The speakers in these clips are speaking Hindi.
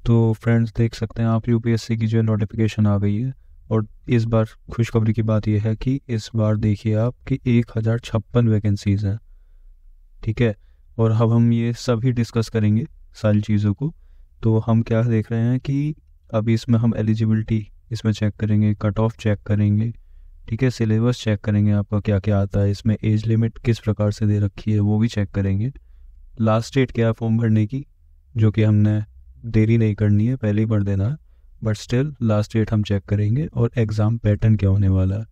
तो फ्रेंड्स देख सकते हैं आप यूपीएससी की जो नोटिफिकेशन आ गई है। और इस बार खुशखबरी की बात यह है कि इस बार देखिए आप कि 1056 वैकेंसीज़ हैं। ठीक है, और अब हम ये सभी डिस्कस करेंगे सारी चीज़ों को। तो हम क्या देख रहे हैं कि अभी इसमें हम एलिजिबिलिटी इसमें चेक करेंगे, कट ऑफ चेक करेंगे, ठीक है, सिलेबस चेक करेंगे आपका क्या क्या आता है, इसमें एज लिमिट किस प्रकार से दे रखी है वो भी चेक करेंगे। लास्ट डेट क्या है फॉर्म भरने की, जो कि हमने देरी नहीं करनी है, पहले ही भर देना है, बट स्टिल लास्ट डेट हम चेक करेंगे। और एग्ज़ाम पैटर्न क्या होने वाला है,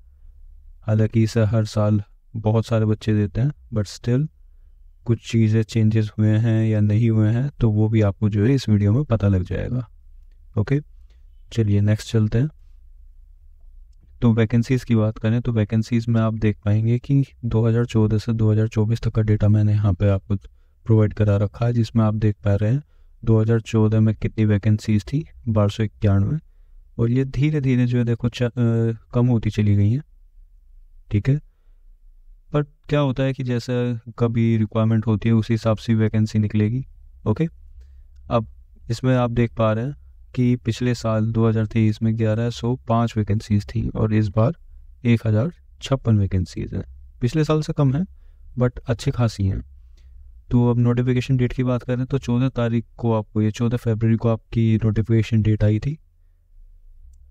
हालांकि इसे हर साल बहुत सारे बच्चे देते हैं, बट स्टिल कुछ चीज़ें चेंजेस हुए हैं या नहीं हुए हैं तो वो भी आपको जो है इस वीडियो में पता लग जाएगा। ओके, चलिए नेक्स्ट चलते हैं। तो वैकेंसीज़ की बात करें तो वैकेंसीज़ में आप देख पाएंगे कि 2014 से 2024 तक का डेटा मैंने यहाँ पे आपको प्रोवाइड करा रखा है, जिसमें आप देख पा रहे हैं 2014 में कितनी वैकेंसीज़ थी, 1291, और ये धीरे धीरे जो है देखो कम होती चली गई हैं। ठीक है, पर क्या होता है कि जैसे कभी रिक्वायरमेंट होती है उसी हिसाब से वैकेंसी निकलेगी। ओके, अब इसमें आप देख पा रहे हैं कि पिछले साल 2023 में 1105 वैकेंसीज़ थी और इस बार 1056 वैकेंसीज़ हैं। पिछले साल से कम है बट अच्छी खासी हैं। तो अब नोटिफिकेशन डेट की बात करें तो 14 तारीख को आपको, ये 14 फरवरी को आपकी नोटिफिकेशन डेट आई थी।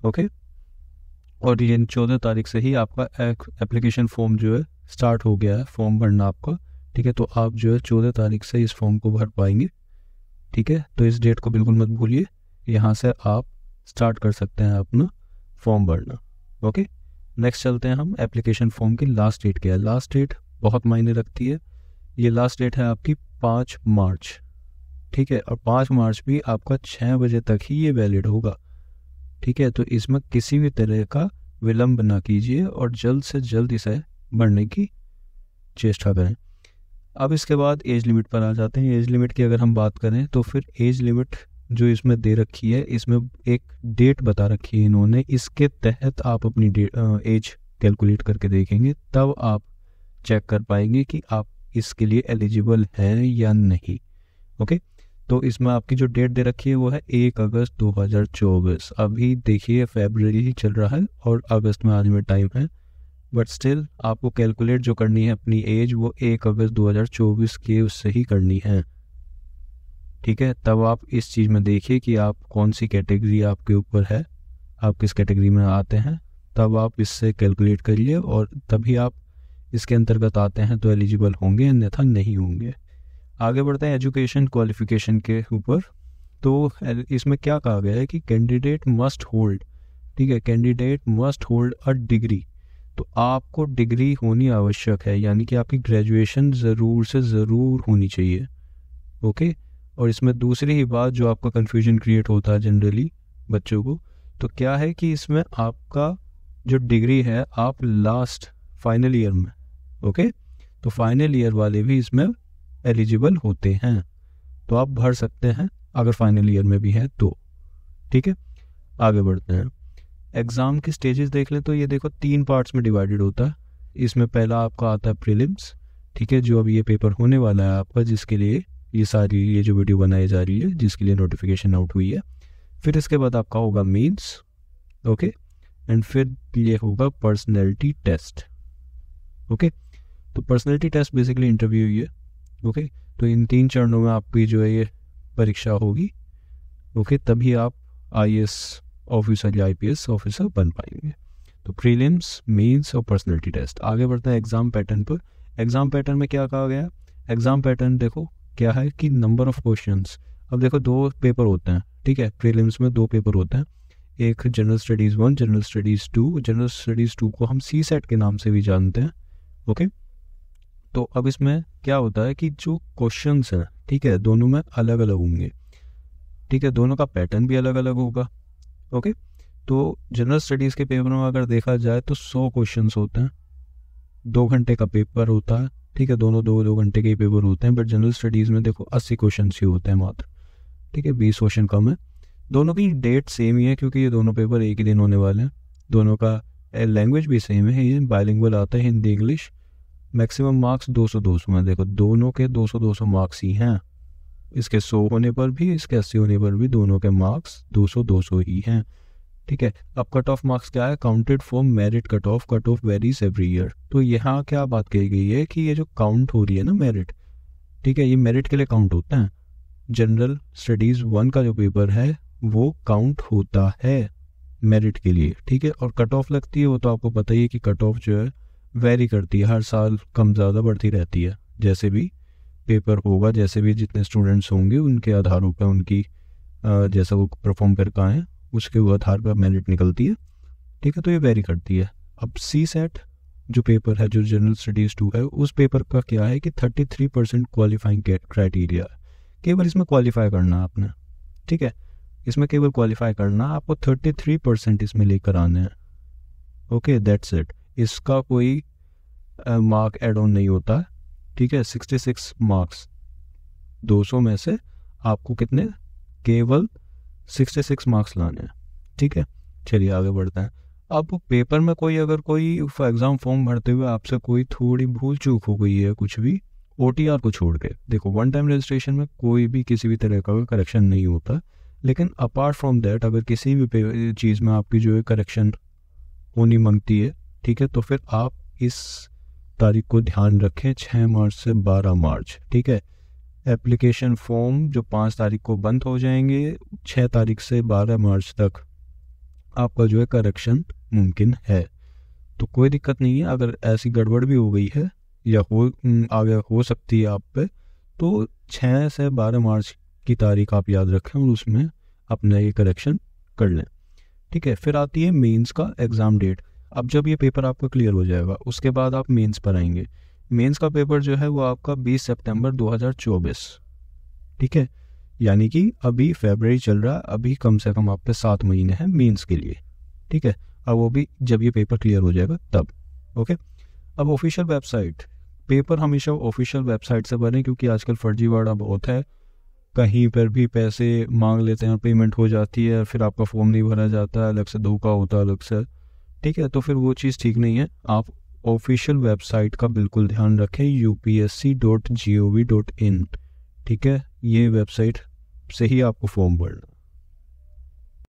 ओके, और ये 14 तारीख से ही आपका एप्लीकेशन फॉर्म जो है स्टार्ट हो गया है, फॉर्म भरना आपका। ठीक है, तो आप जो है 14 तारीख से इस फॉर्म को भर पाएंगे। ठीक है, तो इस डेट को बिल्कुल मत भूलिए, यहाँ से आप स्टार्ट कर सकते हैं अपना फॉर्म भरना। ओके, नेक्स्ट चलते हैं हम। एप्लीकेशन फॉर्म की लास्ट डेट क्या है, लास्ट डेट बहुत मायने रखती है। ये लास्ट डेट है आपकी 5 मार्च। ठीक है, और 5 मार्च भी आपका 6 बजे तक ही ये वैलिड होगा। ठीक है, तो इसमें किसी भी तरह का विलंब ना कीजिए और जल्द से जल्द इसे भरने की चेष्टा करें। अब इसके बाद एज लिमिट पर आ जाते हैं। एज लिमिट की अगर हम बात करें तो फिर एज लिमिट जो इसमें दे रखी है, इसमें एक डेट बता रखी है इन्होंने, इसके तहत आप अपनी एज कैलकुलेट करके देखेंगे, तब आप चेक कर पाएंगे कि आप इसके लिए एलिजिबल हैं या नहीं। ओके, तो इसमें आपकी जो डेट दे रखी है वो है 1 अगस्त 2024। अभी देखिए फरवरी ही चल रहा है और अगस्त में आने में टाइम है, बट स्टिल आपको कैलकुलेट जो करनी है अपनी एज वो 1 अगस्त 2024 के उससे ही करनी है। ठीक है, तब आप इस चीज़ में देखिए कि आप कौन सी कैटेगरी आपके ऊपर है, आप किस कैटेगरी में आते हैं, तब आप इससे कैलकुलेट करिए और तभी आप इसके अंतर्गत आते हैं तो एलिजिबल होंगे, अन्यथा नहीं होंगे। आगे बढ़ते हैं एजुकेशन क्वालिफिकेशन के ऊपर। तो इसमें क्या कहा गया है कि कैंडिडेट मस्ट होल्ड, ठीक है, candidate must hold a degree. तो आपको डिग्री होनी आवश्यक है, यानी कि आपकी ग्रेजुएशन ज़रूर से ज़रूर होनी चाहिए। ओके, और इसमें दूसरी ही बात जो आपका कन्फ्यूजन क्रिएट होता है जनरली बच्चों को, तो क्या है कि इसमें आपका जो डिग्री है आप लास्ट फाइनल ईयर में, ओके, तो फाइनल ईयर वाले भी इसमें एलिजिबल होते हैं, तो आप भर सकते हैं अगर फाइनल ईयर में भी है तो। ठीक है, आगे बढ़ते हैं। एग्ज़ाम की स्टेजेस देख लें तो ये देखो 3 पार्ट्स में डिवाइडेड होता है। इसमें पहला आपका आता है प्रीलिम्स, ठीक है, जो अभी ये पेपर होने वाला है आपका, जिसके लिए ये जो वीडियो बनाई जा रही है, जिसके लिए नोटिफिकेशन आउट हुई है। फिर इसके बाद आपका होगा मेंस, ओके, एंड फिर ये होगा पर्सनैलिटी टेस्ट। ओके, तो पर्सनैलिटी टेस्ट बेसिकली इंटरव्यू ही है। ओके, तो इन 3 चरणों में आपकी जो है ये परीक्षा होगी। ओके, तभी आप IAS ऑफिसर या IPS ऑफिसर बन पाएंगे। तो प्रीलिम्स, मेंस और पर्सनैलिटी टेस्ट। आगे बढ़ते हैं एग्ज़ाम पैटर्न पर। एग्ज़ाम पैटर्न में क्या कहा गया, एग्ज़ाम पैटर्न देखो क्या है कि नंबर ऑफ क्वेश्चंस। अब देखो 2 पेपर होते हैं, ठीक है, प्रीलिम्स में 2 पेपर होते हैं, एक general studies 1, general studies 2। General studies 2 को हम CSET के नाम से भी जानते हैं। ओके, तो अब इसमें क्या होता है कि जो क्वेश्चंस हैं, ठीक है, दोनों में अलग अलग होंगे। ठीक है, दोनों का पैटर्न भी अलग अलग होगा। ओके, तो जनरल स्टडीज़ के पेपर में अगर देखा जाए तो 100 क्वेश्चंस होते हैं, 2 घंटे का पेपर होता है। ठीक है, दोनों 2 घंटे के पेपर होते हैं, बट जनरल स्टडीज़ में देखो 80 क्वेश्चन ही होते हैं मात्र। ठीक है, 20 क्वेश्चन कम है। दोनों की डेट सेम ही है क्योंकि ये दोनों पेपर एक ही दिन होने वाले हैं। दोनों का लैंग्वेज भी सेम है, ये बाइलिंगुअल आता है, हिंदी इंग्लिश। मैक्सिमम मार्क्स 200 में, देखो दोनों के 200 मार्क्स ही हैं। इसके 100 होने पर भी, इसके 80 होने पर भी दोनों के मार्क्स 200 ही हैं। ठीक है, अब कट ऑफ मार्क्स क्या है, counted for merit cut off varies every year. तो यहाँ क्या बात कही गई है कि ये जो काउंट हो रही है ना मेरिट, ठीक है, ये मेरिट के लिए काउंट होता है। जनरल स्टडीज 1 का जो पेपर है वो काउंट होता है मेरिट के लिए। ठीक है, और कट ऑफ लगती है वो तो आपको पता ही है कि कट ऑफ जो है वेरी करती है, हर साल कम ज़्यादा बढ़ती रहती है। जैसे भी पेपर होगा, जैसे भी जितने स्टूडेंट्स होंगे उनके आधारों पर उनकी जैसा वो परफॉर्म कर पाए उसके आधार पर मेरिट निकलती है। ठीक है, तो ये वेरी करती है। अब सी सेट जो पेपर है, जो जनरल स्टडीज़ 2 है, उस पेपर का क्या है कि 33% क्वालिफाइंग क्राइटेरिया है। केवल इसमें क्वालिफाई करना है आपने। ठीक है, इसमें केवल क्वालिफाई करना, आपको 33% इसमें लेकर आने हैं। Okay, that's it. इसका कोई मार्क एड ऑन नहीं होता है। ठीक है, 66 मार्क्स 200 में से आपको कितने, केवल 66 मार्क्स लाने हैं। ठीक है, चलिए आगे बढ़ते हैं। अब पेपर में कोई अगर कोई एग्ज़ाम फॉर्म भरते हुए आपसे कोई थोड़ी भूल चूक हो गई है, कुछ भी OTR को छोड़ के, देखो वन टाइम रजिस्ट्रेशन में कोई भी किसी भी तरह का करेक्शन नहीं होता, लेकिन अपार्ट फ्रॉम दैट अगर किसी भी चीज़ में आपकी जो है करेक्शन होनी मांगती है, ठीक है, तो फिर आप इस तारीख को ध्यान रखें, 6 मार्च से 12 मार्च। ठीक है, एप्लीकेशन फॉर्म जो 5 तारीख को बंद हो जाएंगे, 6 तारीख से 12 मार्च तक आपका जो है करेक्शन मुमकिन है। तो कोई दिक्कत नहीं है, अगर ऐसी गड़बड़ भी हो गई है या आगे हो सकती है आप पे, तो 6 से 12 मार्च की तारीख आप याद रखें और उसमें अपना ये करेक्शन कर लें। ठीक है, फिर आती है मेंस का एग्ज़ाम डेट। अब जब ये पेपर आपका क्लियर हो जाएगा उसके बाद आप मेंस पर आएंगे। मेंस का पेपर जो है वो आपका 20 सितंबर 2024। ठीक है, यानी कि अभी फरवरी चल रहा है, अभी कम से कम आप पे 7 महीने हैं मेंस के लिए। ठीक है, अब वो भी जब ये पेपर क्लियर हो जाएगा तब। ओके, अब ऑफिशियल वेबसाइट, पेपर हमेशा ऑफिशियल वेबसाइट से भरें क्योंकि आजकल फर्जीवाड़ा बहुत है। कहीं पर भी पैसे मांग लेते हैं, पेमेंट हो जाती है, फिर आपका फॉर्म नहीं भरा जाता, अलग से धोखा होता है अलग से। ठीक है, तो फिर वो चीज़ ठीक नहीं है। आप ऑफिशियल वेबसाइट का बिल्कुल ध्यान रखें, upsc.gov.in। ठीक है, ये वेबसाइट से ही आपको फॉर्म भरना।